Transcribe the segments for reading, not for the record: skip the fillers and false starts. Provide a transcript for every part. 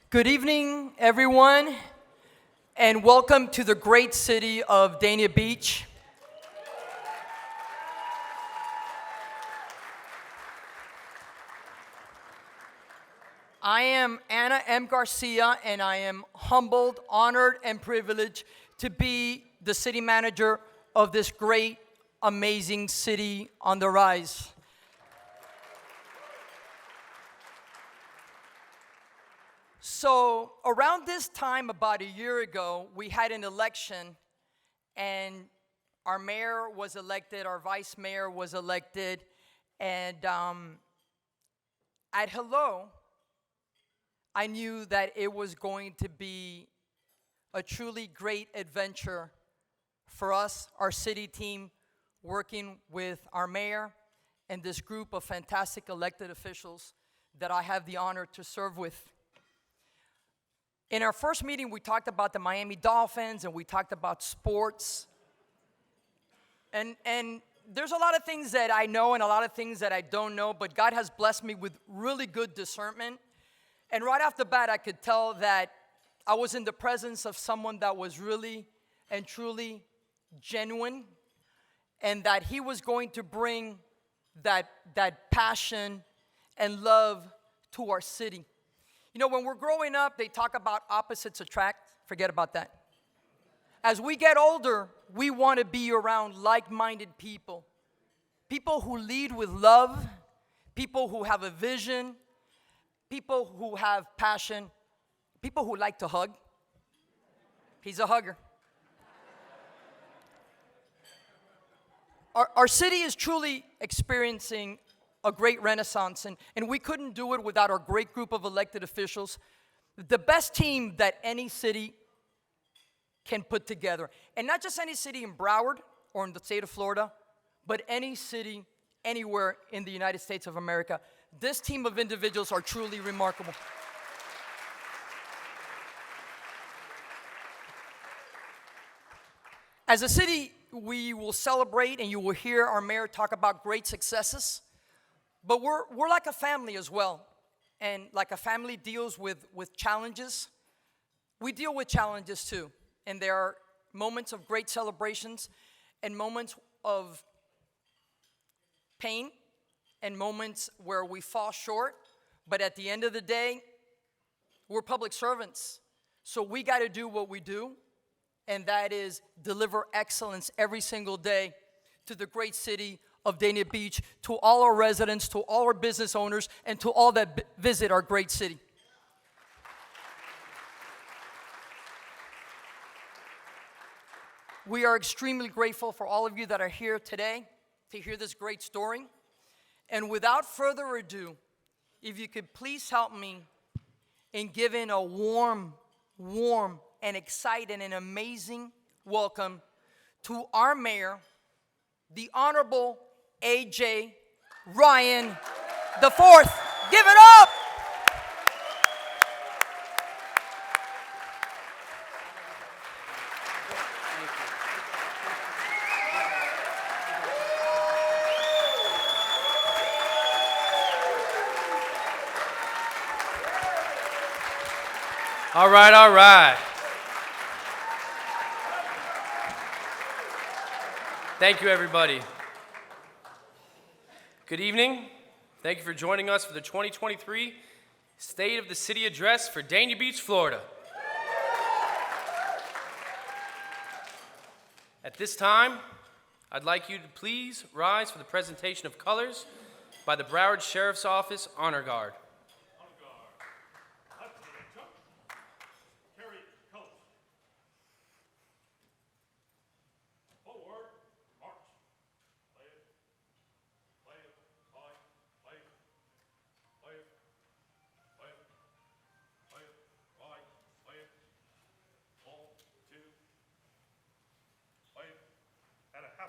Good evening, everyone, and welcome to the great city of Dania Beach. I am Anna M. Garcia, and I am humbled, honored, and privileged to be the city manager of this great, amazing city on the rise. So around this time, about a year ago, we had an election, and our mayor was elected, our vice mayor was elected, and at Hello, I knew that it was going to be a truly great adventure for us, our city team, working with our mayor and this group of fantastic elected officials that I have the honor to serve with. In our first meeting, we talked about the Miami Dolphins and we talked about sports. And there's a lot of things that I know and a lot of things that I don't know, but God has blessed me with really good discernment. And right off the bat, I could tell that I was in the presence of someone that was really and truly genuine, and that he was going to bring that passion and love to our city. You know, when we're growing up, they talk about opposites attract. Forget about that. As we get older, we want to be around like-minded people. People who lead with love, people who have a vision, people who have passion, people who like to hug. He's a hugger. Our city is truly experiencing a great renaissance, and we couldn't do it without our great group of elected officials, the best team that any city can put together. And not just any city in Broward or in the state of Florida, but any city anywhere in the United States of America. This team of individuals are truly remarkable. As a city, we will celebrate, and you will hear our mayor talk about great successes. But we're like a family as well. And like a family deals with challenges, we deal with challenges too. And there are moments of great celebrations and moments of pain and moments where we fall short. But at the end of the day, we're public servants. So we got to do what we do, and that is deliver excellence every single day to the great city of Dania Beach, to all our residents, to all our business owners, and to all that visit our great city. We are extremely grateful for all of you that are here today to hear this great story. And without further ado, if you could please help me in giving a warm, and excited and amazing welcome to our mayor, the Honorable A.J. Ryan the Fourth. Give it up! All right. Thank you, everybody. Good evening. Thank you for joining us for the 2023 State of the City Address for Dania Beach, Florida. At this time, I'd like you to please rise for the presentation of colors by the Broward Sheriff's Office Honor Guard.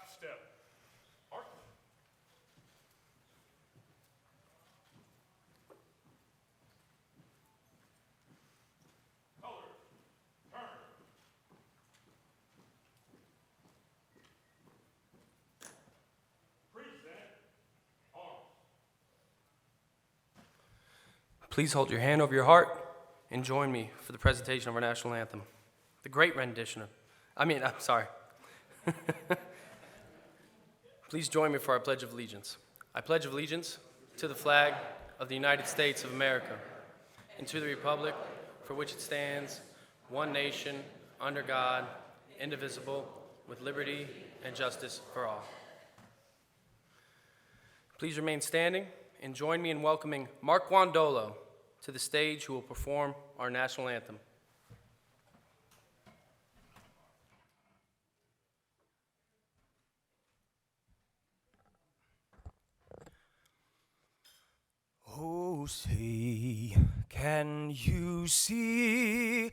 Step. Arc. Colors. Turn. Present. Arms. Please hold your hand over your heart and join me for the presentation of our national anthem. The great rendition of, I'm sorry. Please join me for our Pledge of Allegiance. I pledge allegiance to the flag of the United States of America and to the republic for which it stands, one nation, under God, indivisible, with liberty and justice for all. Please remain standing and join me in welcoming Mark Wandolo to the stage, who will perform our national anthem. Oh, say, can you see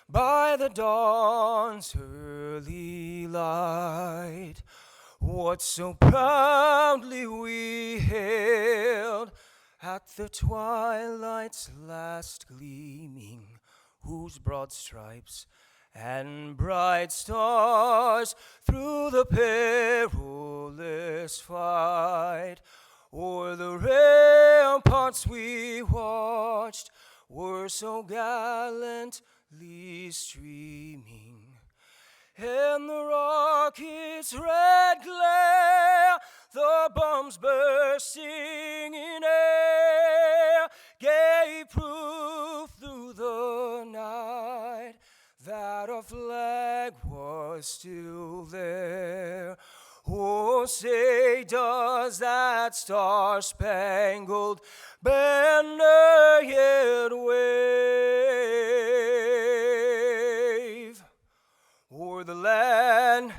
by the dawn's early light what so proudly we hailed at the twilight's last gleaming, whose broad stripes and bright stars through the perilous fight o'er the ramparts we watched were so gallantly streaming, and the rocket's red glare, the bombs bursting in air, gave proof through the night that our flag was still there. Oh, say, does that star-spangled banner yet wave o'er the land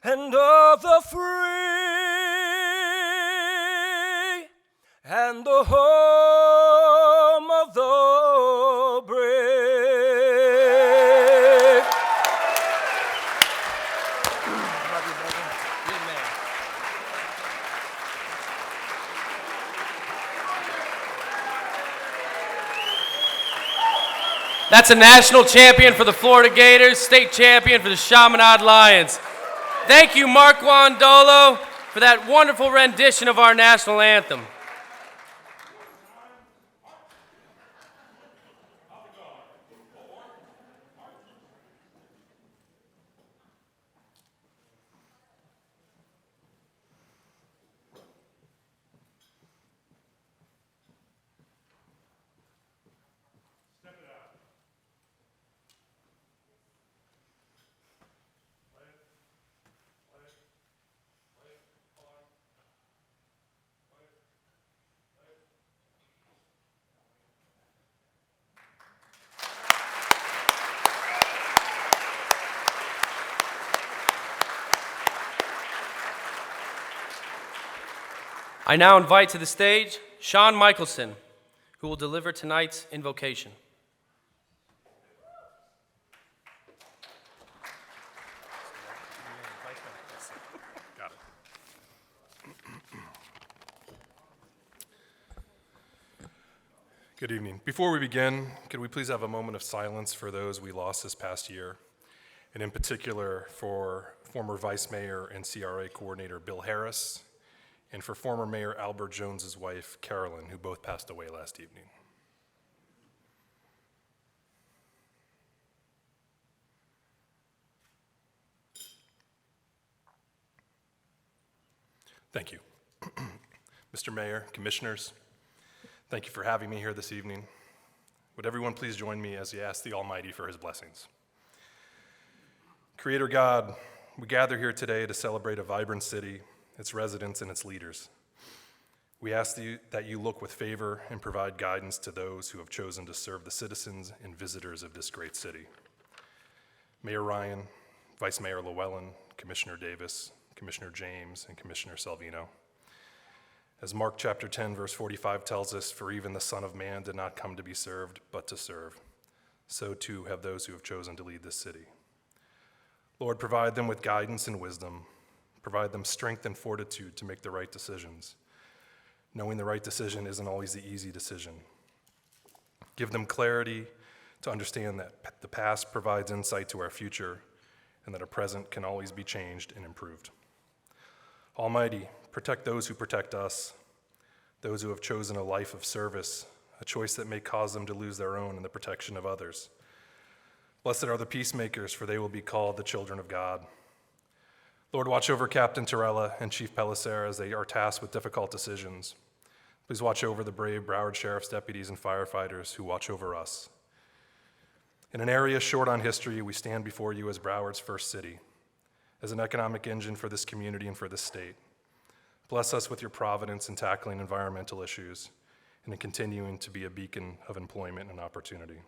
and of the free and the home of the brave? That's a national champion for the Florida Gators, state champion for the Chaminade Lions. Thank you, Mark Wandolo, for that wonderful rendition of our national anthem. I now invite to the stage Sean Michelson, who will deliver tonight's invocation. Got it. Good evening. Before we begin, could we please have a moment of silence for those we lost this past year, and in particular for former Vice Mayor and CRA Coordinator Bill Harris, and for former Mayor Albert Jones's wife, Carolyn, who both passed away last evening. Thank you. Mr. Mayor, Commissioners, thank you for having me here this evening. Would everyone please join me as we ask the Almighty for his blessings? Creator God, we gather here today to celebrate a vibrant city, its residents, and its leaders. We ask that you look with favor and provide guidance to those who have chosen to serve the citizens and visitors of this great city. Mayor Ryan, Vice Mayor Llewellyn, Commissioner Davis, Commissioner James, and Commissioner Salvino. As Mark chapter 10, verse 45 tells us, for even the Son of Man did not come to be served, but to serve. So too have those who have chosen to lead this city. Lord, provide them with guidance and wisdom. Provide them strength and fortitude to make the right decisions. Knowing the right decision isn't always the easy decision. Give them clarity to understand that the past provides insight to our future and that our present can always be changed and improved. Almighty, protect those who protect us, those who have chosen a life of service, a choice that may cause them to lose their own in the protection of others. Blessed are the peacemakers, for they will be called the children of God. Lord, watch over Captain Torella and Chief Pellicer as they are tasked with difficult decisions. Please watch over the brave Broward Sheriff's deputies and firefighters who watch over us. In an area short on history, we stand before you as Broward's first city, as an economic engine for this community and for this state. Bless us with your providence in tackling environmental issues and in continuing to be a beacon of employment and opportunity.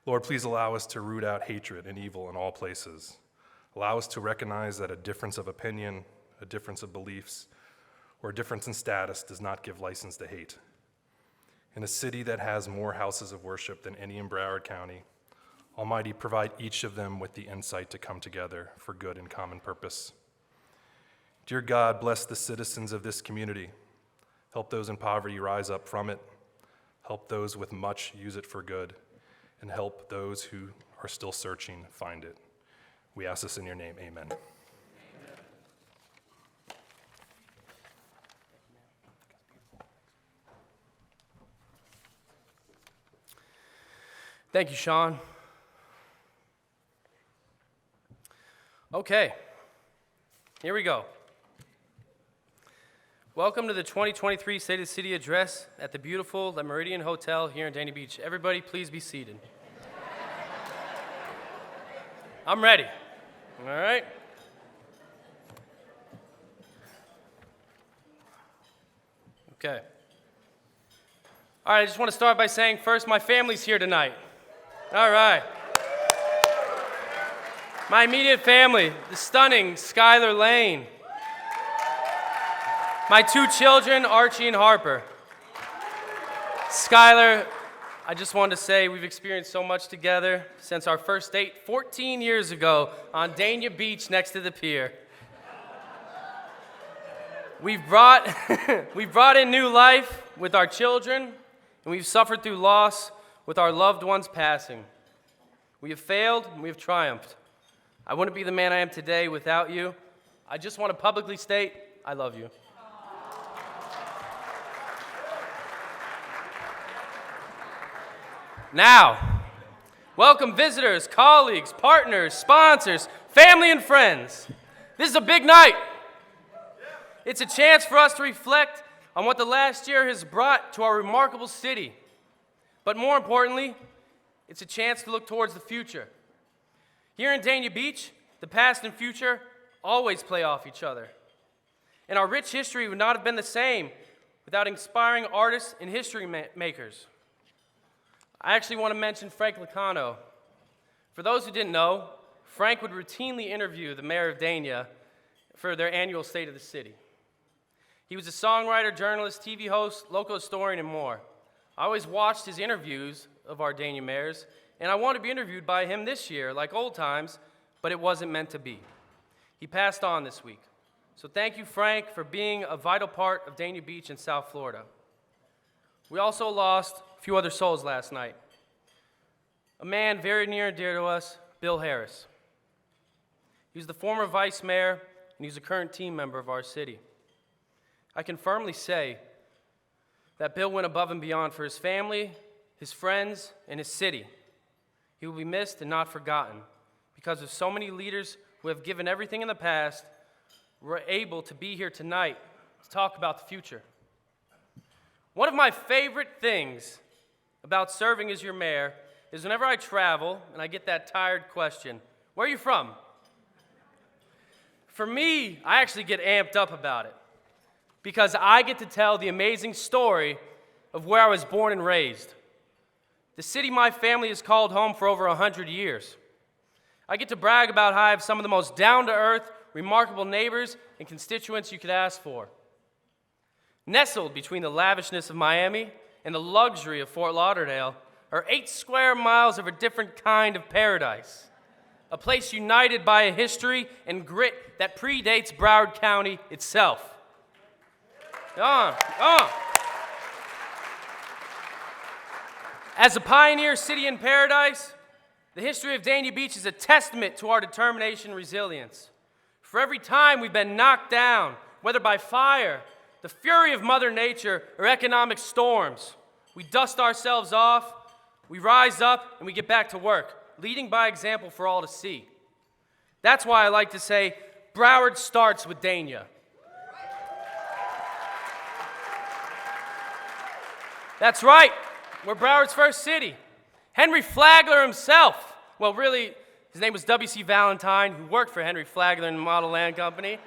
Lord, please allow us to root out hatred and evil in all places. Allow us to recognize that a difference of opinion, a difference of beliefs, or a difference in status does not give license to hate. In a city that has more houses of worship than any in Broward County, Almighty, provide each of them with the insight to come together for good and common purpose. Dear God, bless the citizens of this community. Help those in poverty rise up from it. Help those with much use it for good. And help those who are still searching find it. We ask this in your name, amen. Thank you, Sean. Okay, here we go. Welcome to the 2023 State of the City Address at the beautiful Le Meridian Hotel here in Dania Beach. Everybody, please be seated. I'm ready. All right. Okay. All right, I just want to start by saying first, my family's here tonight. All right. My immediate family, the stunning Skylar Lane. My two children, Archie and Harper. Skylar, I just wanted to say we've experienced so much together since our first date 14 years ago on Dania Beach next to the pier. We've brought in new life with our children, and we've suffered through loss with our loved ones passing. We have failed, and we have triumphed. I wouldn't be the man I am today without you. I just want to publicly state, I love you. Now, welcome visitors, colleagues, partners, sponsors, family, and friends. This is a big night. It's a chance for us to reflect on what the last year has brought to our remarkable city. But more importantly, it's a chance to look towards the future. Here in Dania Beach, the past and future always play off each other. And our rich history would not have been the same without inspiring artists and history makers. I actually want to mention Frank Licano. For those who didn't know, Frank would routinely interview the mayor of Dania for their annual State of the City. He was a songwriter, journalist, TV host, local historian, and more. I always watched his interviews of our Dania mayors, and I wanted to be interviewed by him this year, like old times, but it wasn't meant to be. He passed on this week. So thank you, Frank, for being a vital part of Dania Beach in South Florida. We also lost a few other souls last night. A man very near and dear to us, Bill Harris. He was the former vice mayor, and he's a current team member of our city. I can firmly say that Bill went above and beyond for his family, his friends, and his city. He will be missed and not forgotten because of so many leaders who have given everything in the past. We're able to be here tonight to talk about the future. One of my favorite things about serving as your mayor is whenever I travel and I get that tired question, where are you from? For me, I actually get amped up about it because I get to tell the amazing story of where I was born and raised. The city my family has called home for over 100 years. I get to brag about how I have some of the most down-to-earth, remarkable neighbors and constituents you could ask for. Nestled between the lavishness of Miami and the luxury of Fort Lauderdale are 8 square miles of a different kind of paradise, a place united by a history and grit that predates Broward County itself. As a pioneer city in paradise, the history of Dania Beach is a testament to our determination and resilience. For every time we've been knocked down, whether by fire, the fury of Mother Nature, or economic storms. We dust ourselves off, we rise up, and we get back to work, leading by example for all to see. That's why I like to say, Broward starts with Dania. That's right, we're Broward's first city. Henry Flagler himself, well really, his name was W.C. Valentine, who worked for Henry Flagler and the Model Land Company.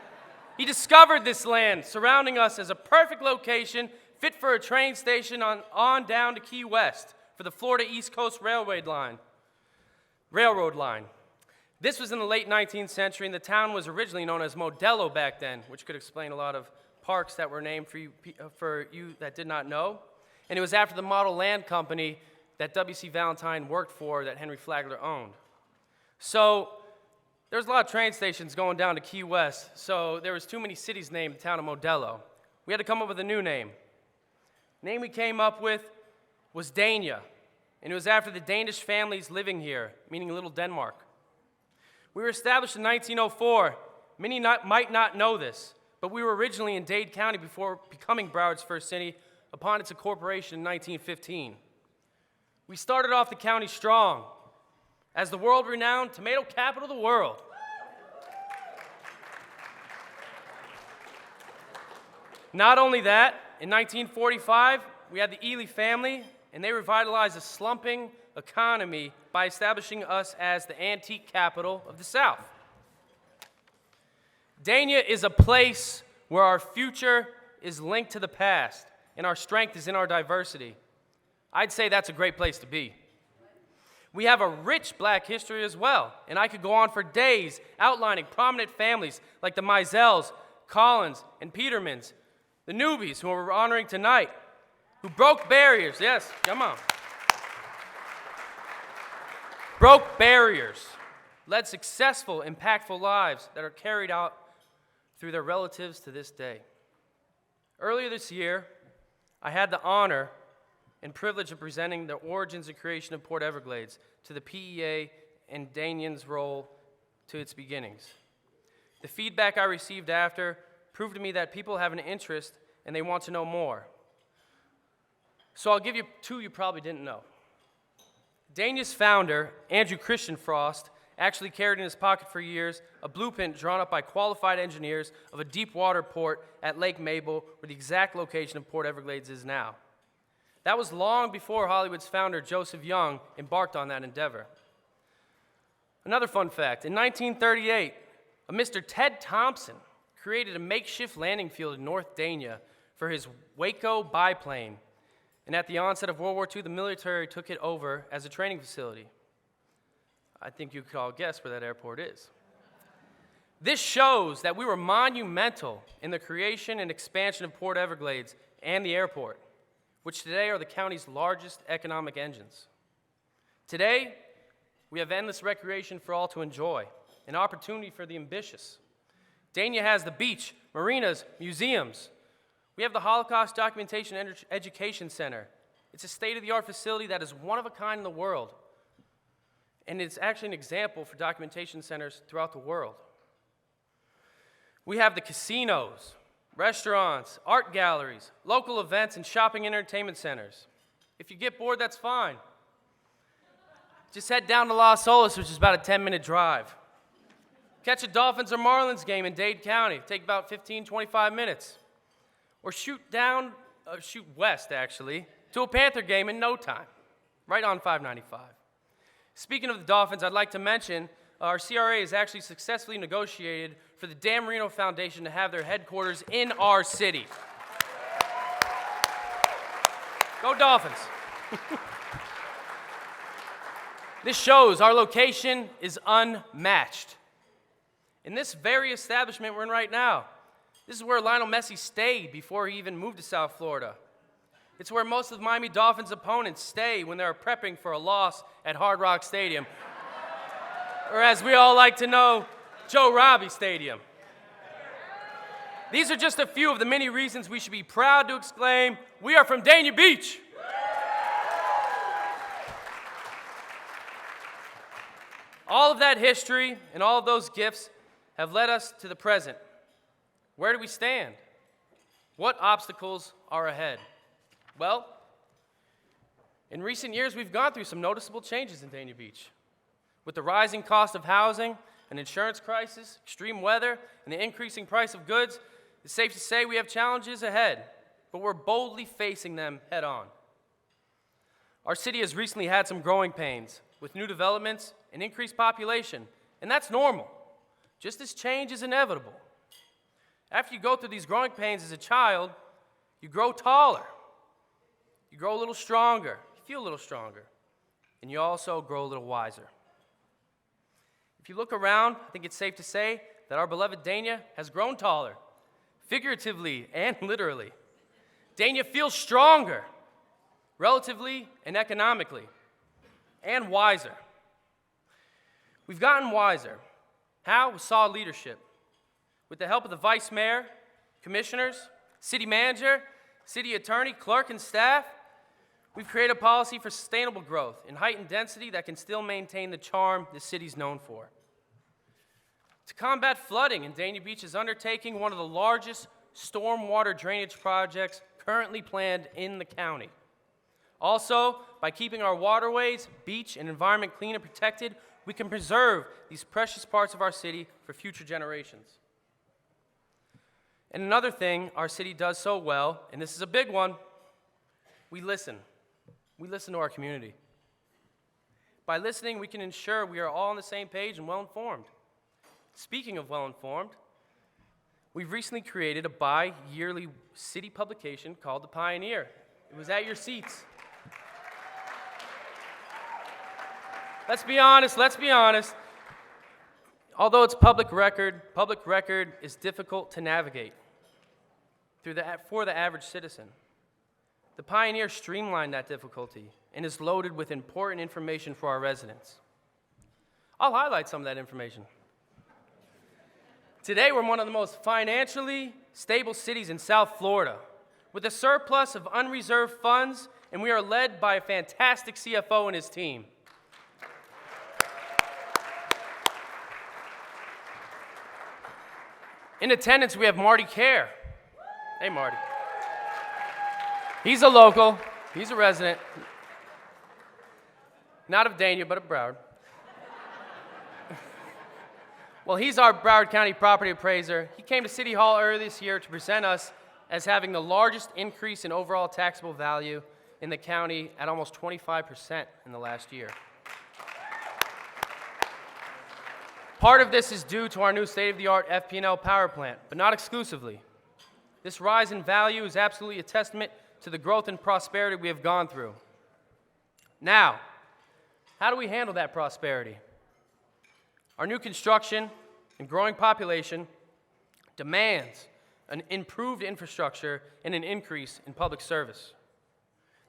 He discovered this land surrounding us as a perfect location, fit for a train station on down to Key West for the Florida East Coast Railroad line. This was in the late 19th century, and the town was originally known as Modelo back then, which could explain a lot of parks that were named for you that did not know. And it was after the Model Land Company that W.C. Valentine worked for that Henry Flagler owned. So there's a lot of train stations going down to Key West, so there was too many cities named the town of Modelo. We had to come up with a new name. The name we came up with was Dania, and it was after the Danish families living here, meaning Little Denmark. We were established in 1904. Many might not know this, but we were originally in Dade County before becoming Broward's first city upon its incorporation in 1915. We started off the county strong as the world-renowned tomato capital of the world. Not only that, in 1945, we had the Ely family, and they revitalized a slumping economy by establishing us as the antique capital of the South. Dania is a place where our future is linked to the past, and our strength is in our diversity. I'd say that's a great place to be. We have a rich black history as well, and I could go on for days outlining prominent families like the Mizels, Collins, and Petermans, the Newbies, who we're honoring tonight, who broke barriers, yes, come on. Broke barriers, led successful, impactful lives that are carried out through their relatives to this day. Earlier this year, I had the honor and privilege of presenting the origins and creation of Port Everglades to the PEA and Danian's role to its beginnings. The feedback I received after proved to me that people have an interest and they want to know more. So I'll give you two you probably didn't know. Dania's founder, Andrew Christian Frost, actually carried in his pocket for years a blueprint drawn up by qualified engineers of a deep water port at Lake Mabel, where the exact location of Port Everglades is now. That was long before Hollywood's founder, Joseph Young, embarked on that endeavor. Another fun fact, in 1938, a Mr. Ted Thompson created a makeshift landing field in North Dania for his Waco biplane, and at the onset of World War II, the military took it over as a training facility. I think you could all guess where that airport is. This shows that we were monumental in the creation and expansion of Port Everglades and the airport, which today are the county's largest economic engines. Today, we have endless recreation for all to enjoy, an opportunity for the ambitious. Dania has the beach, marinas, museums. We have the Holocaust Documentation and Education Center. It's a state-of-the-art facility that is one of a kind in the world, and it's actually an example for documentation centers throughout the world. We have the casinos, restaurants, art galleries, local events, and shopping and entertainment centers. If you get bored, that's fine. Just head down to Las Olas, which is about a 10-minute drive. Catch a Dolphins or Marlins game in Dade County. Take about 15, 25 minutes. Or shoot west, actually, to a Panther game in no time, right on 595. Speaking of the Dolphins, I'd like to mention our CRA has actually successfully negotiated for the Dan Marino Foundation to have their headquarters in our city. Go Dolphins. This shows our location is unmatched. In this very establishment we're in right now, this is where Lionel Messi stayed before he even moved to South Florida. It's where most of the Miami Dolphins' opponents stay when they're prepping for a loss at Hard Rock Stadium, or as we all like to know, Joe Robbie Stadium. These are just a few of the many reasons we should be proud to exclaim, "We are from Dania Beach." All of that history and all of those gifts have led us to the present. Where do we stand? What obstacles are ahead? Well, in recent years, we've gone through some noticeable changes in Dania Beach. With the rising cost of housing, an insurance crisis, extreme weather, and the increasing price of goods, it's safe to say we have challenges ahead, but we're boldly facing them head on. Our city has recently had some growing pains with new developments and increased population, and that's normal, just as change is inevitable. After you go through these growing pains as a child, you grow taller, you grow a little stronger, you feel a little stronger, and you also grow a little wiser. If you look around, I think it's safe to say that our beloved Dania has grown taller, figuratively and literally. Dania feels stronger, relatively and economically, and wiser. We've gotten wiser. How? With solid leadership. With the help of the vice mayor, commissioners, city manager, city attorney, clerk, and staff, we've created a policy for sustainable growth and heightened density that can still maintain the charm the city's known for. To combat flooding, and Dania Beach is undertaking one of the largest stormwater drainage projects currently planned in the county. Also, by keeping our waterways, beach, and environment clean and protected, we can preserve these precious parts of our city for future generations. And another thing our city does so well, and this is a big one, we listen. We listen to our community. By listening, we can ensure we are all on the same page and well-informed. Speaking of well-informed, we've recently created a bi-yearly city publication called The Pioneer. It was at your seats. Let's be honest. Although it's public record is difficult to navigate for the average citizen. The Pioneer streamlined that difficulty and is loaded with important information for our residents. I'll highlight some of that information. Today, we're one of the most financially stable cities in South Florida, with a surplus of unreserved funds, and we are led by a fantastic CFO and his team. In attendance, we have Marty Kerr. Hey, Marty. He's a local. He's a resident. Not of Dania, but of Broward. Well, he's our Broward County property appraiser. He came to City Hall earlier this year to present us as having the largest increase in overall taxable value in the county at almost 25% in the last year. Part of this is due to our new state-of-the-art FP&L power plant, but not exclusively. This rise in value is absolutely a testament to the growth and prosperity we have gone through. Now, how do we handle that prosperity? Our new construction and growing population demands an improved infrastructure and an increase in public service.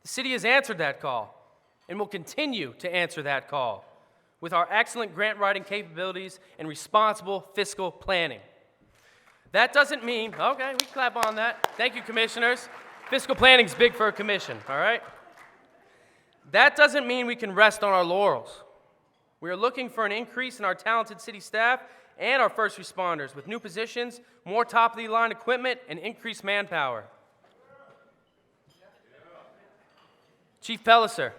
The city has answered that call and will continue to answer that call with our excellent grant writing capabilities and responsible fiscal planning. That doesn't mean, okay, we clap on that. Thank you, commissioners. Fiscal planning is big for a commission, all right? That doesn't mean we can rest on our laurels. We are looking for an increase in our talented city staff and our first responders with new positions, more top-of-the-line equipment, and increased manpower. Chief Pelliser,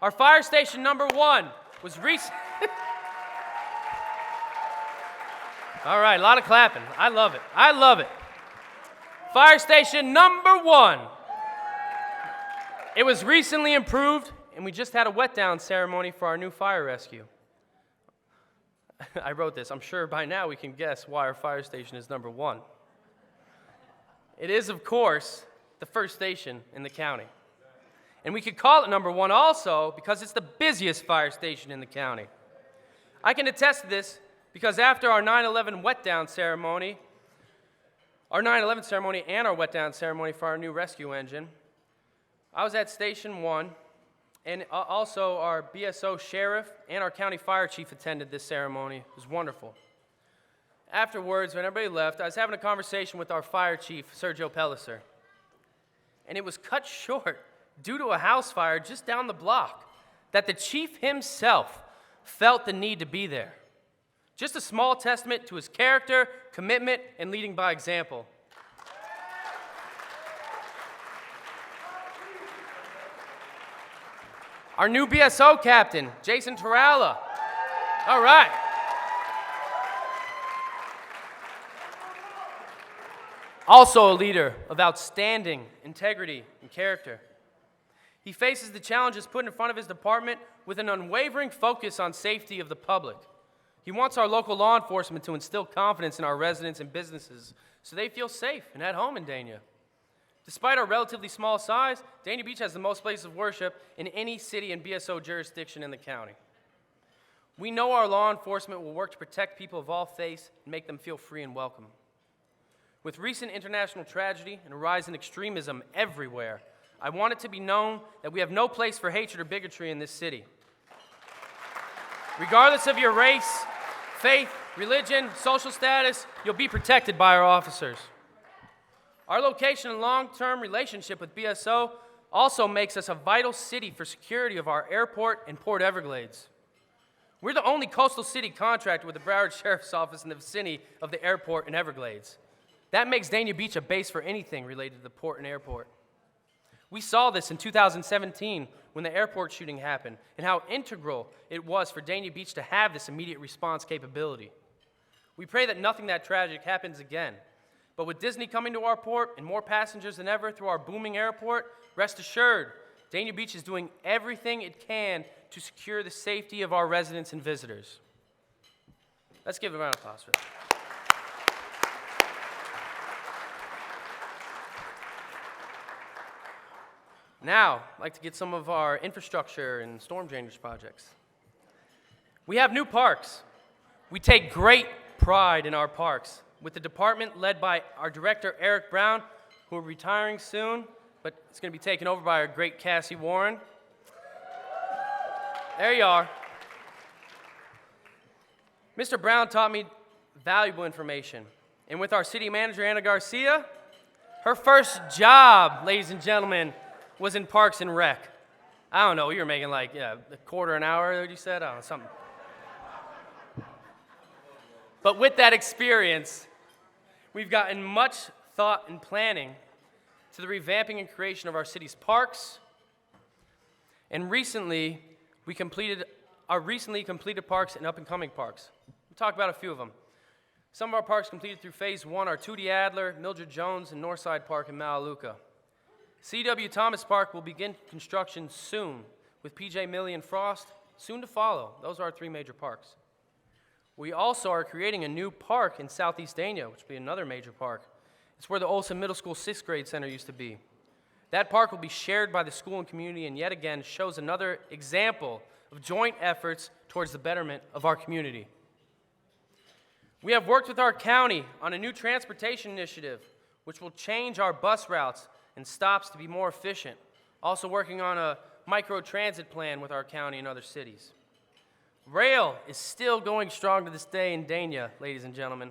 our fire station number 1 was recent. All right, a lot of clapping. I love it. Fire station number 1. It was recently improved, and we just had a wet-down ceremony for our new fire rescue. I wrote this. I'm sure by now we can guess why our fire station is number 1. It is, of course, the first station in the county. And we could call it number 1 also because it's the busiest fire station in the county. I can attest to this because after our 9/11 wet-down ceremony, and our wet-down ceremony for our new rescue engine, I was at Station 1, and also our BSO sheriff and our county fire chief attended this ceremony. It was wonderful. Afterwards, when everybody left, I was having a conversation with our fire chief, Sergio Pelliser, and it was cut short due to a house fire just down the block that the chief himself felt the need to be there. Just a small testament to his character, commitment, and leading by example. Our new BSO captain, Jason Taralla. All right. Also a leader of outstanding integrity and character. He faces the challenges put in front of his department with an unwavering focus on safety of the public. He wants our local law enforcement to instill confidence in our residents and businesses so they feel safe and at home in Dania. Despite our relatively small size, Dania Beach has the most places of worship in any city and BSO jurisdiction in the county. We know our law enforcement will work to protect people of all faiths and make them feel free and welcome. With recent international tragedy and a rise in extremism everywhere, I want it to be known that we have no place for hatred or bigotry in this city. Regardless of your race, faith, religion, social status, you'll be protected by our officers. Our location and long-term relationship with BSO also makes us a vital city for security of our airport and Port Everglades. We're the only coastal city contracted with the Broward Sheriff's Office in the vicinity of the airport and Everglades. That makes Dania Beach a base for anything related to the port and airport. We saw this in 2017 when the airport shooting happened and how integral it was for Dania Beach to have this immediate response capability. We pray that nothing that tragic happens again. But with Disney coming to our port and more passengers than ever through our booming airport, rest assured, Dania Beach is doing everything it can to secure the safety of our residents and visitors. Let's give a round of applause for that. Now, I'd like to get some of our infrastructure and storm drainage projects. We have new parks. We take great pride in our parks, with the department led by our director, Eric Brown, who will be retiring soon, but it's going to be taken over by our great Cassie Warren. There you are. Mr. Brown taught me valuable information, and with our city manager, Anna Garcia, her first job, ladies and gentlemen, was in Parks and Rec. I don't know, you were making like a quarter an hour, you said? I don't know, something. But with that experience, we've gotten much thought and planning to the revamping and creation of our city's parks. And recently, we completed our recently completed parks and up-and-coming parks. We'll talk about a few of them. Some of our parks completed through Phase 1 are Tootie Adler, Mildred Jones, and Northside Park in Melaleuca. C.W. Thomas Park will begin construction soon, with P.J. Milley and Frost soon to follow. Those are our three major parks. We also are creating a new park in Southeast Dania, which will be another major park. It's where the Olson Middle School 6th grade center used to be. That park will be shared by the school and community and yet again shows another example of joint efforts towards the betterment of our community. We have worked with our county on a new transportation initiative, which will change our bus routes and stops to be more efficient. Also working on a micro-transit plan with our county and other cities. Rail is still going strong to this day in Dania, ladies and gentlemen,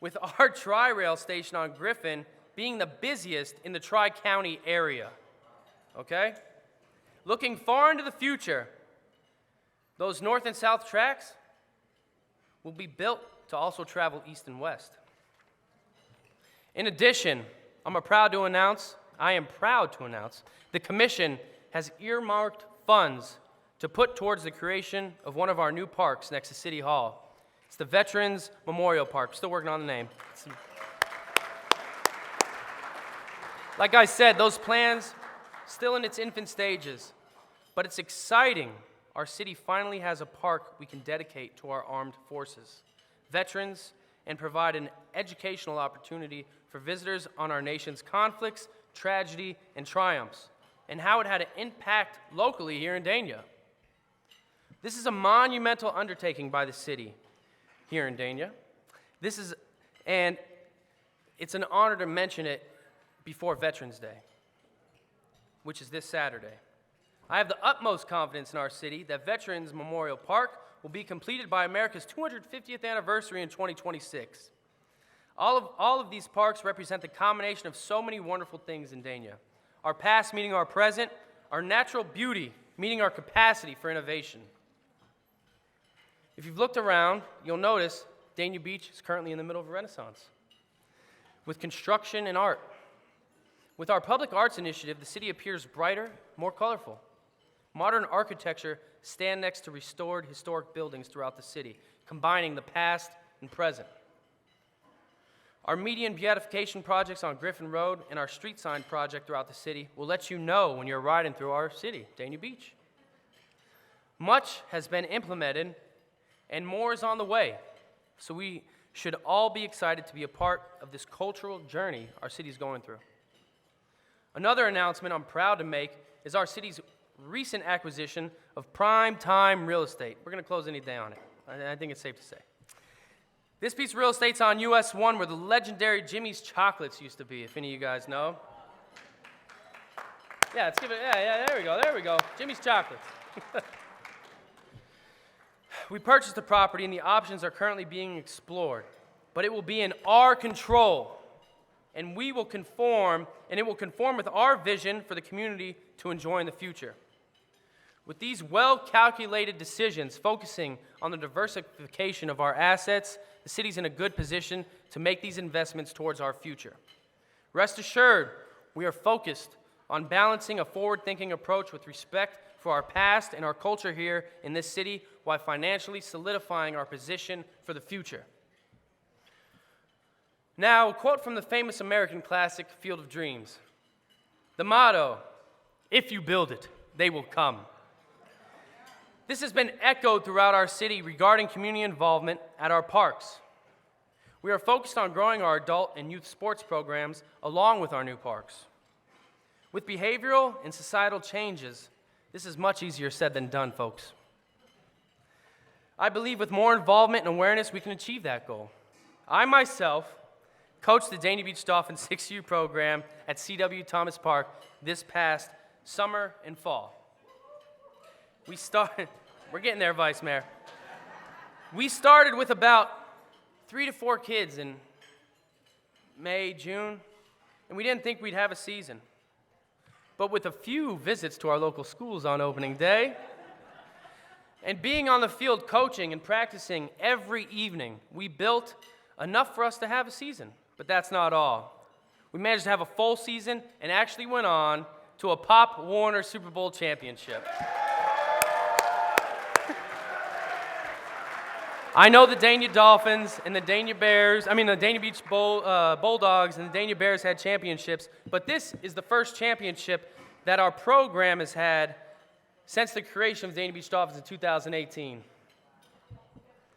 with our Tri-Rail station on Griffin being the busiest in the Tri-County area, okay? Looking far into the future, those north and south tracks will be built to also travel east and west. In addition, I am proud to announce, the Commission has earmarked funds to put towards the creation of one of our new parks next to City Hall. It's the Veterans Memorial Park. We're still working on the name. Like I said, those plans still in its infant stages, but it's exciting. Our city finally has a park we can dedicate to our armed forces, veterans, and provide an educational opportunity for visitors on our nation's conflicts, tragedy, and triumphs, and how it had an impact locally here in Dania. This is a monumental undertaking by the city here in Dania. And it's an honor to mention it before Veterans Day, which is this Saturday. I have the utmost confidence in our city that Veterans Memorial Park will be completed by America's 250th anniversary in 2026. All of these parks represent the combination of so many wonderful things in Dania. Our past meeting our present, our natural beauty meeting our capacity for innovation. If you've looked around, you'll notice Dania Beach is currently in the middle of a renaissance with construction and art. With our public arts initiative, the city appears brighter, more colorful. Modern architecture stand next to restored historic buildings throughout the city, combining the past and present. Our median beautification projects on Griffin Road and our street sign project throughout the city will let you know when you're riding through our city, Dania Beach. Much has been implemented and more is on the way, so we should all be excited to be a part of this cultural journey our city is going through. Another announcement I'm proud to make is our city's recent acquisition of prime time real estate. We're going to close any day on it. I think it's safe to say. This piece of real estate's on US 1 where the legendary Jimmy's Chocolates used to be, if any of you guys know. Yeah, let's give it, there we go. Jimmy's Chocolates. We purchased the property and the options are currently being explored, but it will be in our control and it will conform with our vision for the community to enjoy in the future. With these well-calculated decisions focusing on the diversification of our assets, the city's in a good position to make these investments towards our future. Rest assured, we are focused on balancing a forward-thinking approach with respect for our past and our culture here in this city while financially solidifying our position for the future. Now, a quote from the famous American classic, Field of Dreams. The motto, "If you build it, they will come." This has been echoed throughout our city regarding community involvement at our parks. We are focused on growing our adult and youth sports programs along with our new parks. With behavioral and societal changes, this is much easier said than done, folks. I believe with more involvement and awareness, we can achieve that goal. I myself coached the Dania Beach Dolphins 6U program at C.W. Thomas Park this past summer and fall. We're getting there, Vice Mayor. We started with about 3 to 4 kids in May, June, and we didn't think we'd have a season. But with a few visits to our local schools on opening day, and being on the field coaching and practicing every evening, we built enough for us to have a season. But that's not all. We managed to have a full season and actually went on to a Pop Warner Super Bowl championship. I know the Dania Dolphins and the Dania Beach Bulldogs and the Dania Bears had championships, but this is the first championship that our program has had since the creation of the Dania Beach Dolphins in 2018.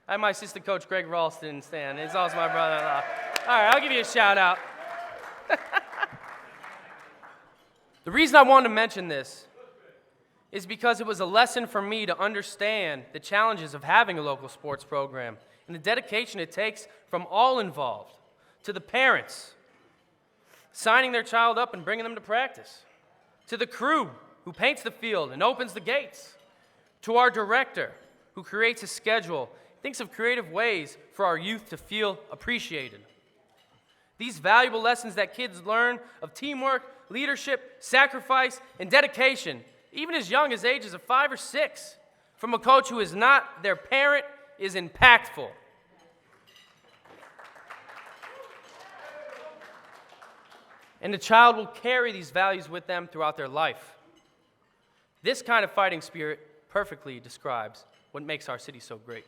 I have my assistant coach, Greg Ralston, stand. He's also my brother-in-law. All right, I'll give you a shout out. The reason I wanted to mention this is because it was a lesson for me to understand the challenges of having a local sports program and the dedication it takes from all involved, to the parents signing their child up and bringing them to practice, to the crew who paints the field and opens the gates, to our director who creates a schedule, thinks of creative ways for our youth to feel appreciated. These valuable lessons that kids learn of teamwork, leadership, sacrifice, and dedication, even as young as ages of 5 or 6, from a coach who is not their parent, is impactful. And the child will carry these values with them throughout their life. This kind of fighting spirit perfectly describes what makes our city so great.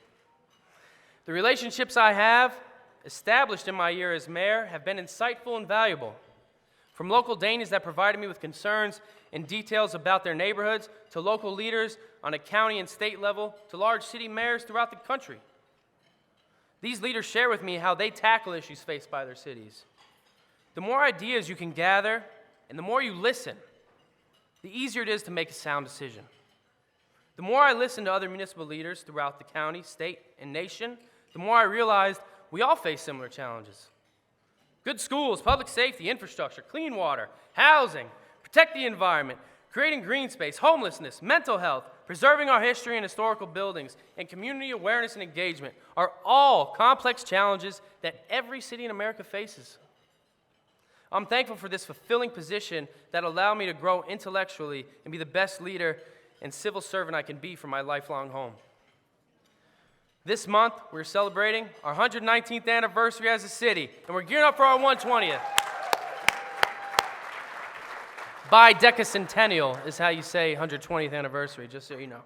The relationships I have established in my year as mayor have been insightful and valuable. From local Danians that provided me with concerns and details about their neighborhoods, to local leaders on a county and state level, to large city mayors throughout the country. These leaders share with me how they tackle issues faced by their cities. The more ideas you can gather and the more you listen, the easier it is to make a sound decision. The more I listen to other municipal leaders throughout the county, state, and nation, the more I realized we all face similar challenges. Good schools, public safety, infrastructure, clean water, housing, protect the environment, creating green space, homelessness, mental health, preserving our history and historical buildings, and community awareness and engagement are all complex challenges that every city in America faces. I'm thankful for this fulfilling position that allowed me to grow intellectually and be the best leader and civil servant I can be for my lifelong home. This month, we're celebrating our 119th anniversary as a city, and we're gearing up for our 120th. Bidecentennial is how you say 120th anniversary, just so you know.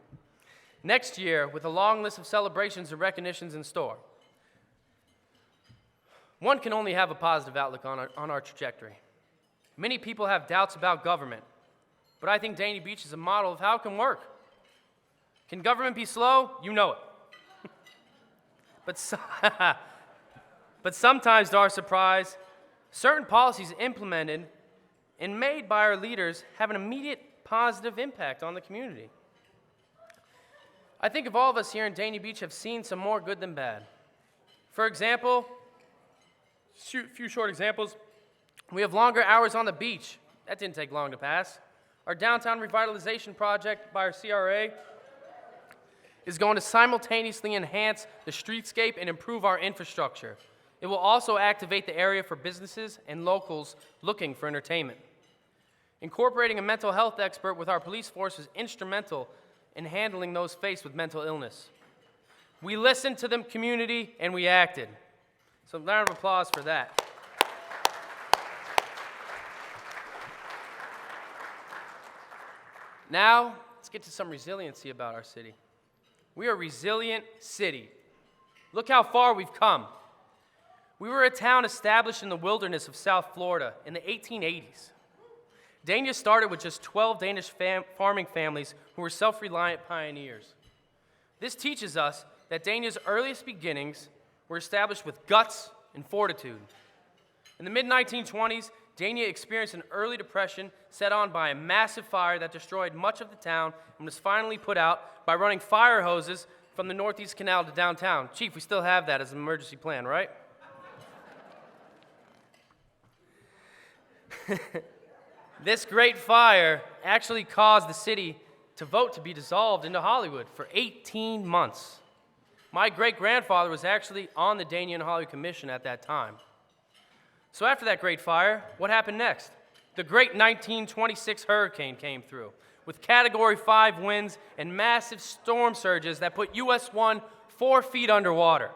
Next year, with a long list of celebrations and recognitions in store, one can only have a positive outlook on our trajectory. Many people have doubts about government, but I think Dania Beach is a model of how it can work. Can government be slow? You know it. But sometimes, to our surprise, certain policies implemented and made by our leaders have an immediate positive impact on the community. I think if all of us here in Dania Beach have seen some more good than bad. For example, a few short examples. We have longer hours on the beach. That didn't take long to pass. Our downtown revitalization project by our CRA is going to simultaneously enhance the streetscape and improve our infrastructure. It will also activate the area for businesses and locals looking for entertainment. Incorporating a mental health expert with our police force is instrumental in handling those faced with mental illness. We listened to the community and we acted. So a round of applause for that. Now, let's get to some resiliency about our city. We are a resilient city. Look how far we've come. We were a town established in the wilderness of South Florida in the 1880s. Dania started with just 12 Danish farming families who were self-reliant pioneers. This teaches us that Dania's earliest beginnings were established with guts and fortitude. In the mid-1920s, Dania experienced an early depression set on by a massive fire that destroyed much of the town and was finally put out by running fire hoses from the Northeast Canal to downtown. Chief, we still have that as an emergency plan, right? This great fire actually caused the city to vote to be dissolved into Hollywood for 18 months. My great-grandfather was actually on the Dania and Hollywood Commission at that time. So after that great fire, what happened next? The great 1926 hurricane came through with Category 5 winds and massive storm surges that put US 1 4 feet underwater,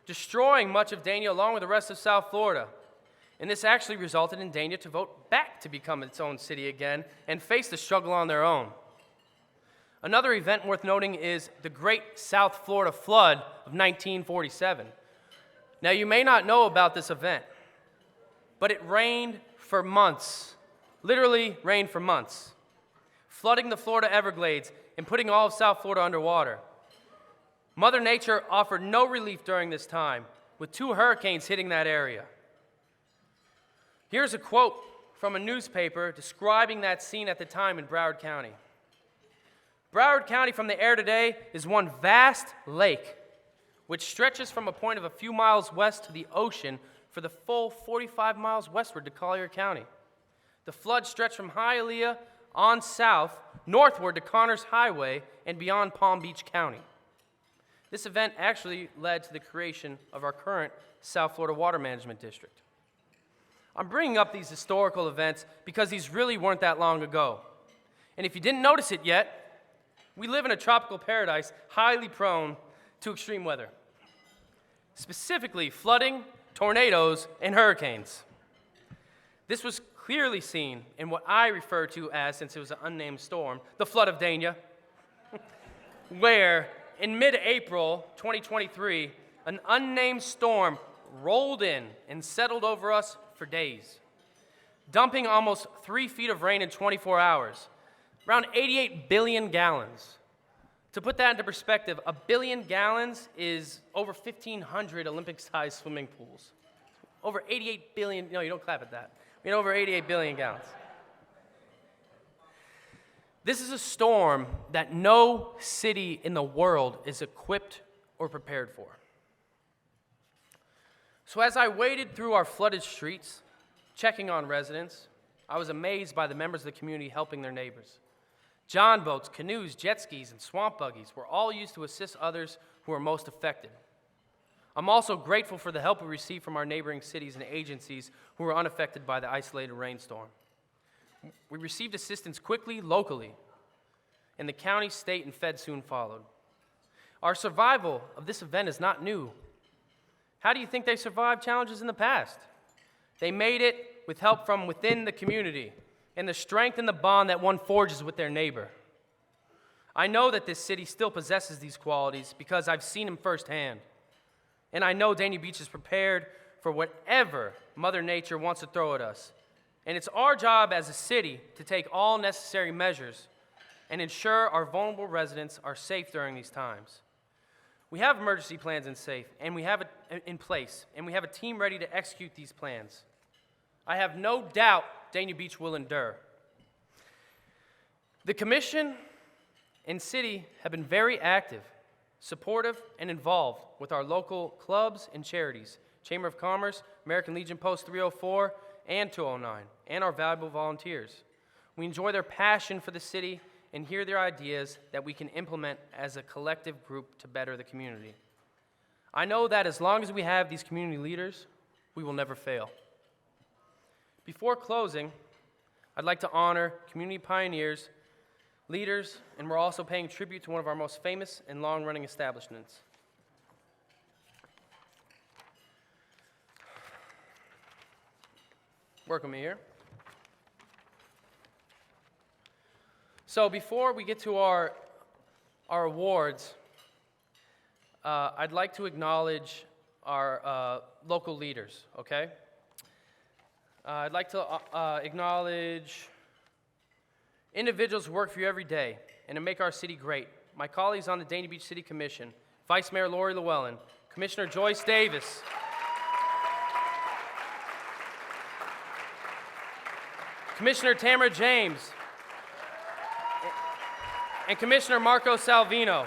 destroying much of Dania along with the rest of South Florida. And this actually resulted in Dania to vote back to become its own city again and face the struggle on their own. Another event worth noting is the Great South Florida Flood of 1947. Now, you may not know about this event, but it rained for months, literally rained for months, flooding the Florida Everglades and putting all of South Florida underwater. Mother Nature offered no relief during this time, with 2 hurricanes hitting that area. Here's a quote from a newspaper describing that scene at the time in Broward County. Broward County from the air today is one vast lake, which stretches from a point of a few miles west to the ocean for the full 45 miles westward to Collier County. The flood stretched from Hialeah on south, northward to Connors Highway, and beyond Palm Beach County. This event actually led to the creation of our current South Florida Water Management District. I'm bringing up these historical events because these really weren't that long ago. And if you didn't notice it yet, we live in a tropical paradise highly prone to extreme weather, specifically flooding, tornadoes, and hurricanes. This was clearly seen in what I refer to as, since it was an unnamed storm, the flood of Dania, where in mid-April 2023, an unnamed storm rolled in and settled over us for days, dumping almost 3 feet of rain in 24 hours, around 88 billion gallons. To put that into perspective, 1 billion gallons is over 1,500 Olympic-sized swimming pools. Over 88 billion, no, you don't clap at that. I mean, over 88 billion gallons. This is a storm that no city in the world is equipped or prepared for. So as I waded through our flooded streets, checking on residents, I was amazed by the members of the community helping their neighbors. John boats, canoes, jet skis, and swamp buggies were all used to assist others who were most affected. I'm also grateful for the help we received from our neighboring cities and agencies who were unaffected by the isolated rainstorm. We received assistance quickly, locally, and the county, state, and Fed soon followed. Our survival of this event is not new. How do you think they survived challenges in the past? They made it with help from within the community, and the strength and the bond that one forges with their neighbor. I know that this city still possesses these qualities because I've seen them firsthand. And I know Dania Beach is prepared for whatever Mother Nature wants to throw at us. And it's our job as a city to take all necessary measures and ensure our vulnerable residents are safe during these times. We have emergency plans in place, and we have a team ready to execute these plans. I have no doubt Dania Beach will endure. The Commission and City have been very active, supportive, and involved with our local clubs and charities, Chamber of Commerce, American Legion Post 304 and 209, and our valuable volunteers. We enjoy their passion for the city and hear their ideas that we can implement as a collective group to better the community. I know that as long as we have these community leaders, we will never fail. Before closing, I'd like to honor community pioneers, leaders, and we're also paying tribute to one of our most famous and long-running establishments. Work with me here. So before we get to our awards, I'd like to acknowledge our local leaders, okay? I'd like to acknowledge individuals who work for you every day and to make our city great. My colleagues on the Dania Beach City Commission, Vice Mayor Lori Llewellyn, Commissioner Joyce Davis, Commissioner Tamara James, and Commissioner Marco Salvino.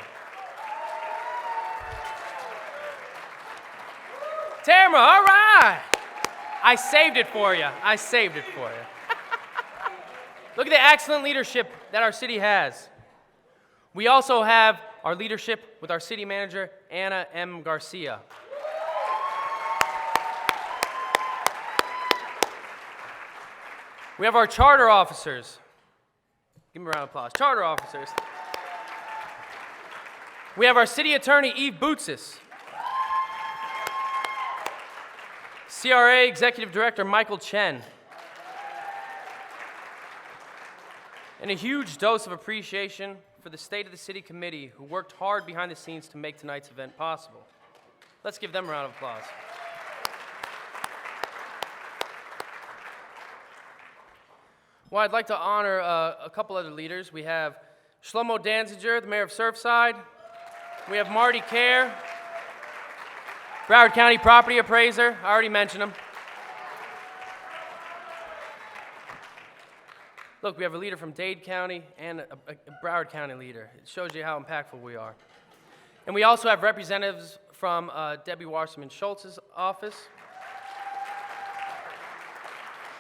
Tamara, all right. I saved it for you. I saved it for you. Look at the excellent leadership that our city has. We also have our leadership with our city manager, Anna M. Garcia. We have our charter officers. Give me a round of applause. Charter officers. We have our city attorney, Eve Boutsis. CRA Executive Director, Michael Chen. And a huge dose of appreciation for the State of the City Committee who worked hard behind the scenes to make tonight's event possible. Let's give them a round of applause. Well, I'd like to honor a couple other leaders. We have Shlomo Danziger, the mayor of Surfside. We have Marty Kerr, Broward County property appraiser. I already mentioned him. Look, we have a leader from Dade County and a Broward County leader. It shows you how impactful we are. And we also have representatives from Debbie Wasserman Schultz's office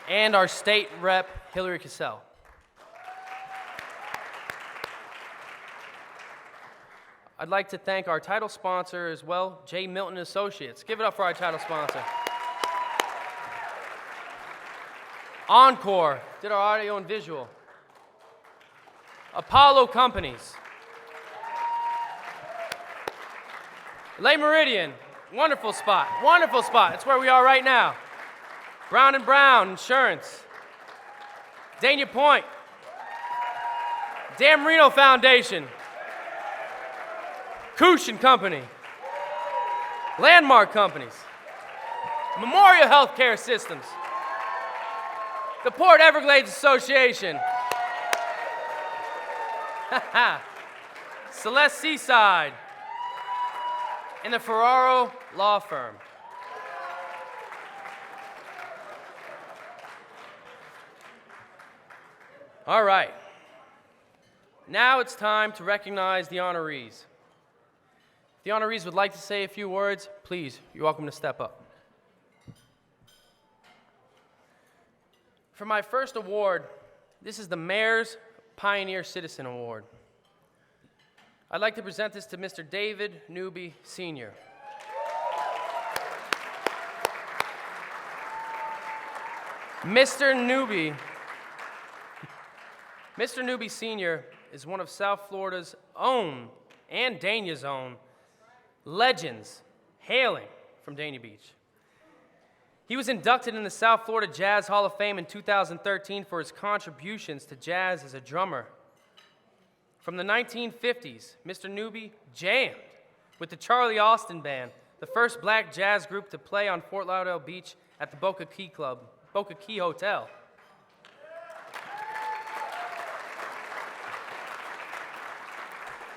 and our state rep, Hillary Cassell. I'd like to thank our title sponsor as well, J. Milton Associates. Give it up for our title sponsor. Encore did our audio and visual. Apollo Companies. Le Meridian, wonderful spot, wonderful spot. That's where we are right now. Brown & Brown Insurance. Dania Point. Dan Marino Foundation. Kush & Company. Landmark Companies. Memorial Healthcare Systems. The Port Everglades Association. Celeste Seaside. And the Ferraro Law Firm. All right. Now it's time to recognize the honorees. If the honorees would like to say a few words, please, you're welcome to step up. For my first award, this is the Mayor's Pioneer Citizen Award. I'd like to present this to Mr. David Newby, Sr. Mr. Newby Sr. is one of South Florida's own and Dania's own legends hailing from Dania Beach. He was inducted in the South Florida Jazz Hall of Fame in 2013 for his contributions to jazz as a drummer. From the 1950s, Mr. Newby jammed with the Charlie Austin Band, the first black jazz group to play on Fort Lauderdale Beach at the Boca Key Hotel.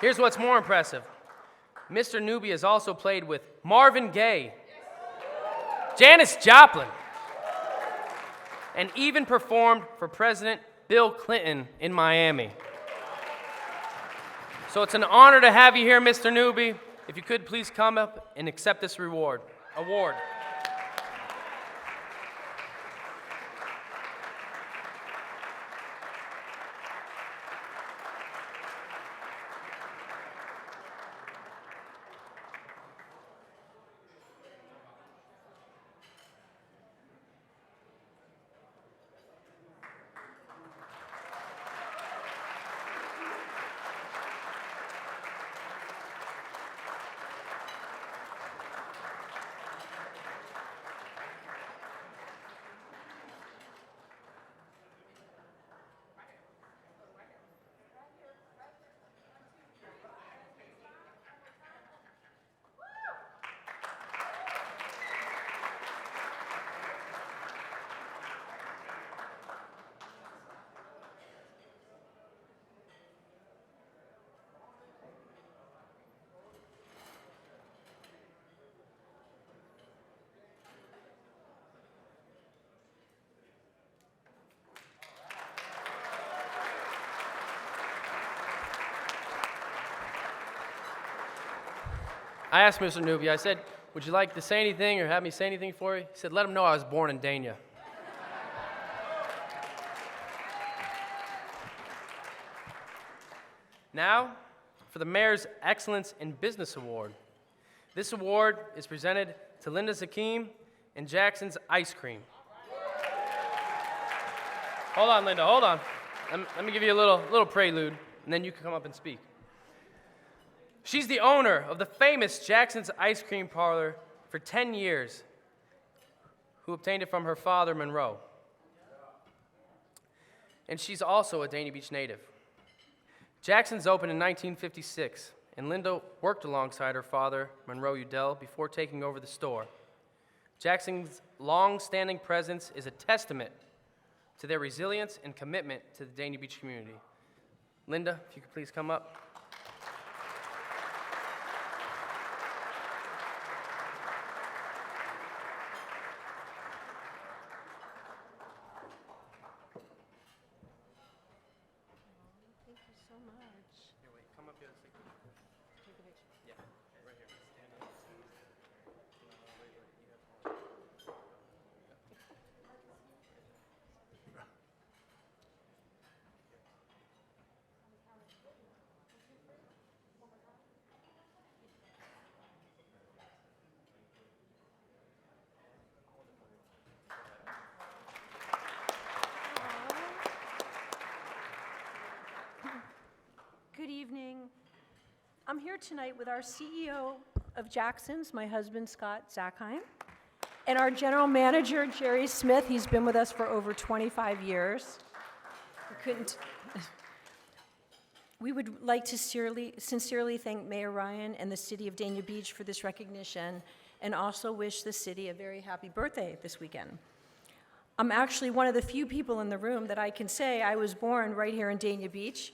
Here's what's more impressive. Mr. Newby has also played with Marvin Gaye, Janis Joplin, and even performed for President Bill Clinton in Miami. So it's an honor to have you here, Mr. Newby. If you could, please come up and accept this award. I asked Mr. Newby, I said, would you like to say anything or have me say anything for you? He said, let him know I was born in Dania. Now, for the Mayor's Excellence in Business Award. This award is presented to Linda Zakim and Jackson's Ice Cream. Hold on, Linda, hold on. Let me give you a little prelude, and then you can come up and speak. She's the owner of the famous Jackson's Ice Cream Parlor for 10 years, who obtained it from her father, Monroe. And she's also a Dania Beach native. Jackson's opened in 1956, and Linda worked alongside her father, Monroe Udell, before taking over the store. Jackson's long-standing presence is a testament to their resilience and commitment to the Dania Beach community. Linda, if you could please come up. Good evening. I'm here tonight with our CEO of Jackson's, my husband, Scott Zackheim, and our general manager, Jerry Smith. He's been with us for over 25 years. We would like to sincerely thank Mayor Ryan and the city of Dania Beach for this recognition, and also wish the city a very happy birthday this weekend. I'm actually one of the few people in the room that I can say I was born right here in Dania Beach,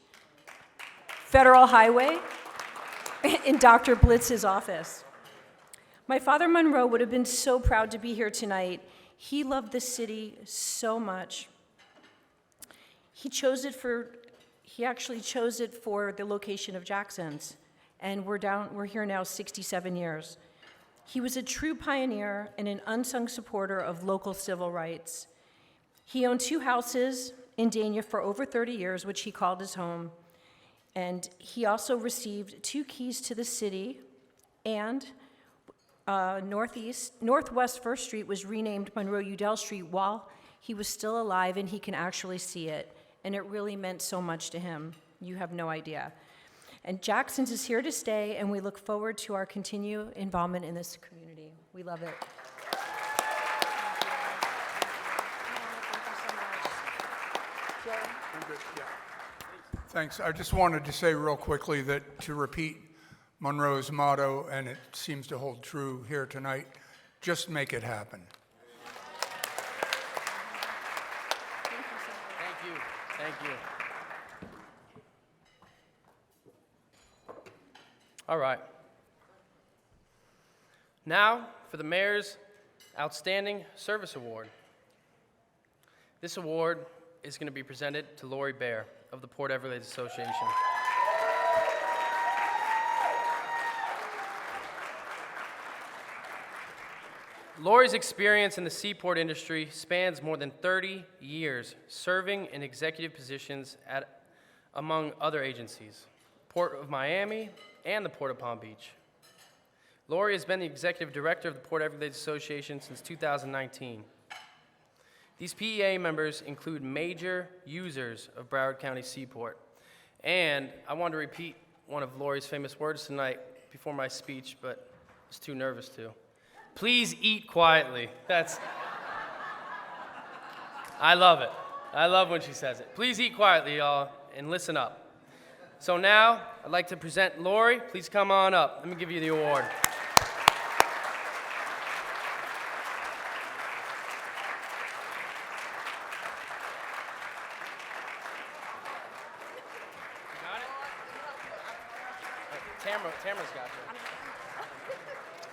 Federal Highway, in Dr. Blitz's office. My father, Monroe, would have been so proud to be here tonight. He loved the city so much. He actually chose it for the location of Jackson's, and we're here now 67 years. He was a true pioneer and an unsung supporter of local civil rights. He owned 2 houses in Dania for over 30 years, which he called his home. And he also received 2 keys to the city, and Northwest 1st Street was renamed Monroe Udell Street while he was still alive, and he can actually see it. And it really meant so much to him. You have no idea. And Jackson's is here to stay, and we look forward to our continued involvement in this community. We love it. good, yeah. Thanks. I just wanted to say real quickly that to repeat Monroe's motto, and it seems to hold true here tonight, just make it happen. Thank you. Thank you. All right. Now for the Mayor's Outstanding Service Award. This award is going to be presented to Lori Bear of the Port Everglades Association. Lori's experience in the seaport industry spans more than 30 years, serving in executive positions at, among other agencies, Port of Miami and the Port of Palm Beach. Lori has been the executive director of the Port Everglades Association since 2019. These PEA members include major users of Broward County Seaport. And I wanted to repeat one of Lori's famous words tonight before my speech, but I was too nervous to. Please eat quietly. I love it. I love when she says it. Please eat quietly, y'all, and listen up. So now, I'd like to present Lori. Please come on up. Let me give you the award. Tamara's got you.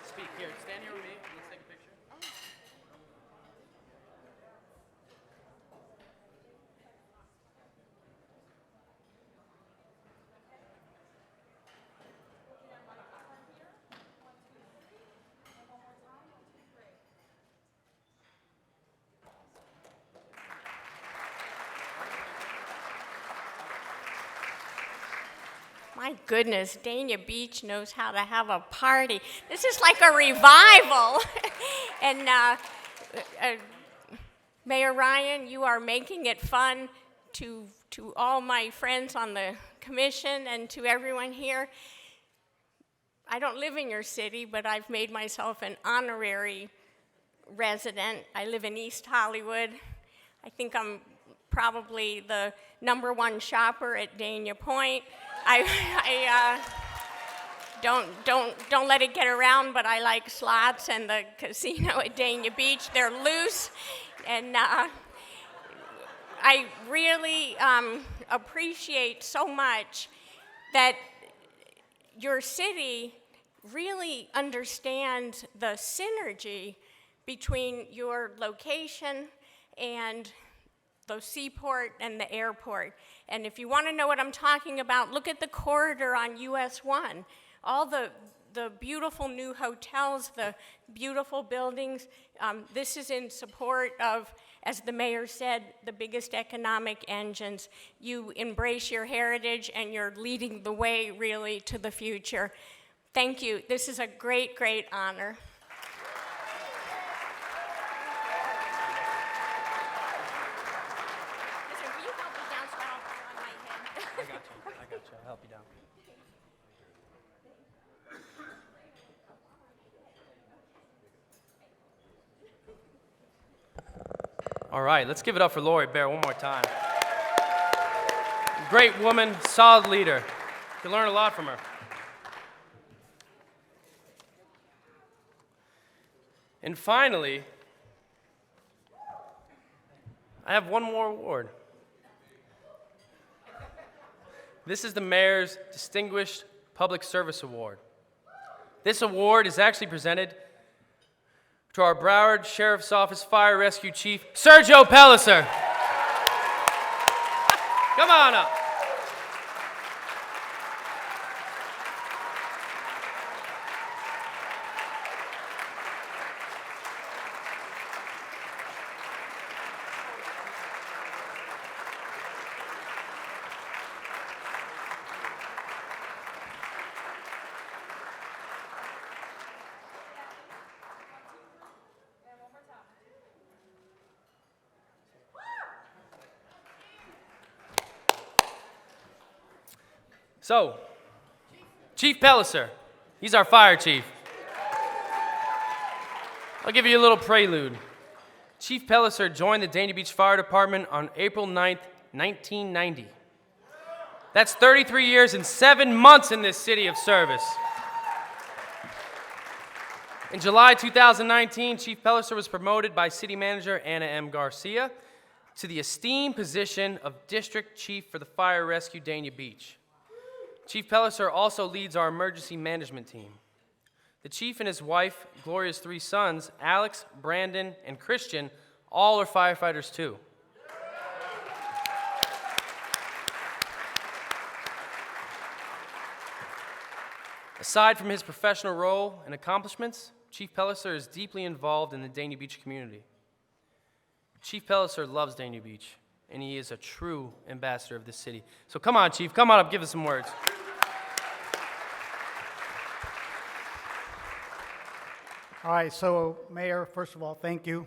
Speak here. Stand here with me. Let's take a picture. My goodness, Dania Beach knows how to have a party. This is like a revival. And Mayor Ryan, you are making it fun to all my friends on the commission and to everyone here. I don't live in your city, but I've made myself an honorary resident. I live in East Hollywood. I think I'm probably the #1 shopper at Dania Point. I don't let it get around, but I like slots and the casino at Dania Beach. They're loose, and I really appreciate so much that your city really understands the synergy between your location and the seaport and the airport. And if you want to know what I'm talking about, look at the corridor on US 1. All the beautiful new hotels, the beautiful buildings. This is in support of, as the mayor said, the biggest economic engines. You embrace your heritage and you're leading the way really to the future. Thank you. This is a great, great honor. I'll help you down. All right, let's give it up for Lori Bear one more time. Great woman, solid leader. You can learn a lot from her. And finally, I have one more award. This is the Mayor's Distinguished Public Service Award. This award is actually presented to our Broward Sheriff's Office Fire Rescue Chief, Sergio Pellicer. Come on up. So, Chief Pellicer, he's our fire chief. I'll give you a little prelude. Chief Pellicer joined the Dania Beach Fire Department on April 9th, 1990. That's 33 years and 7 months in this city of service. In July 2019, Chief Pellicer was promoted by City Manager Anna M. Garcia to the esteemed position of District Chief for the Fire Rescue Dania Beach. Chief Pellicer also leads our emergency management team. The chief and his wife, Gloria's 3 sons, Alex, Brandon, and Christian, all are firefighters too. Aside from his professional role and accomplishments, Chief Pellicer is deeply involved in the Dania Beach community. Chief Pellicer loves Dania Beach, and he is a true ambassador of this city. So come on, Chief, come on up, give us some words. All right, so Mayor, first of all, thank you.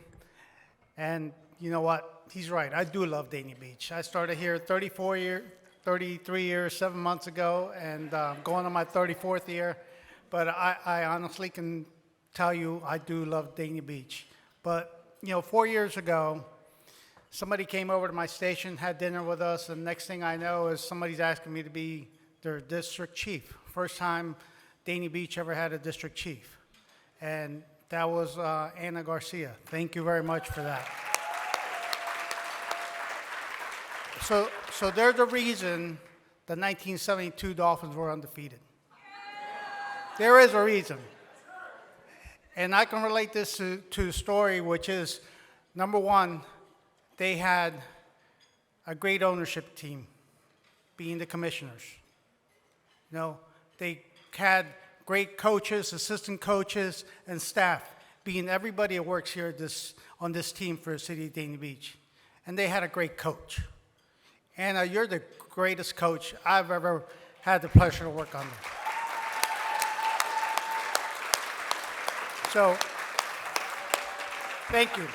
And you know what? He's right. I do love Dania Beach. I started here 33 years, 7 months ago, and going on my 34th year. But I honestly can tell you I do love Dania Beach. But, 4 years ago, somebody came over to my station, had dinner with us, and next thing I know is somebody's asking me to be their district chief. First time Dania Beach ever had a district chief. And that was Anna Garcia. Thank you very much for that. So there's a reason the 1972 Dolphins were undefeated. There is a reason. And I can relate this to a story, which is, number one, they had a great ownership team, being the commissioners. They had great coaches, assistant coaches, and staff, being everybody that works here on this team for the city of Dania Beach. And they had a great coach. Anna, you're the greatest coach I've ever had the pleasure to work under. So, thank you.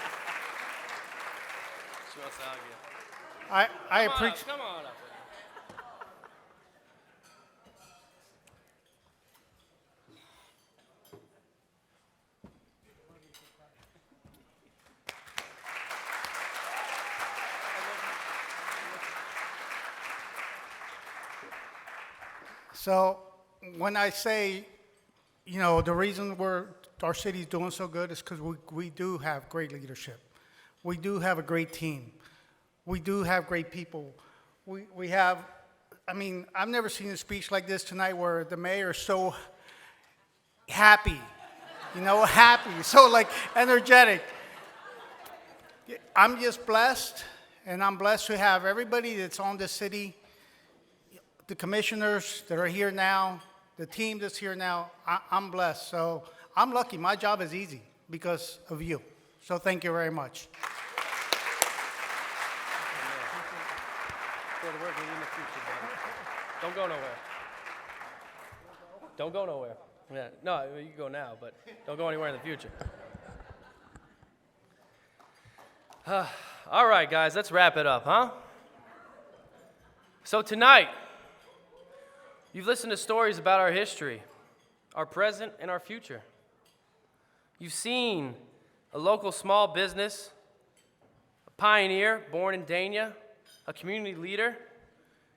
I appreciate. Come on up. So, when I say, the reason our city's doing so good is because we do have great leadership. We do have a great team. We do have great people. We have, I've never seen a speech like this tonight where the mayor is so happy, happy, so energetic. I'm just blessed, and I'm blessed to have everybody that's on this city, the commissioners that are here now, the team that's here now. I'm blessed. So I'm lucky. My job is easy because of you. So thank you very much. Don't go nowhere. Don't go nowhere. Yeah, no, you can go now, but don't go anywhere in the future. All right, guys, let's wrap it up, huh? So tonight, you've listened to stories about our history, our present, and our future. You've seen a local small business, a pioneer born in Dania, a community leader,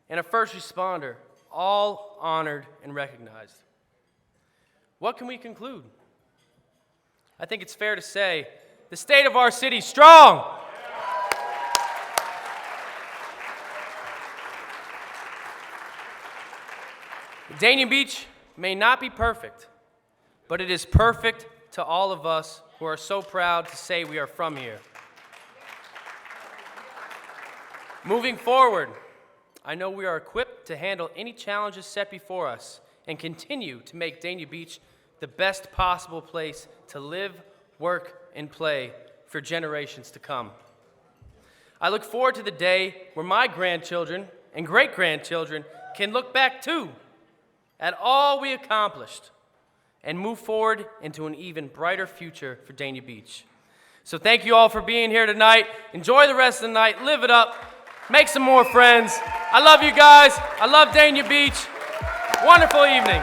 and a first responder, all honored and recognized. What can we conclude? I think it's fair to say the state of our city's strong. Dania Beach may not be perfect, but it is perfect to all of us who are so proud to say we are from here. Moving forward, I know we are equipped to handle any challenges set before us and continue to make Dania Beach the best possible place to live, work, and play for generations to come. I look forward to the day where my grandchildren and great-grandchildren can look back too at all we accomplished and move forward into an even brighter future for Dania Beach. So thank you all for being here tonight. Enjoy the rest of the night. Live it up. Make some more friends. I love you guys. I love Dania Beach. Wonderful evening.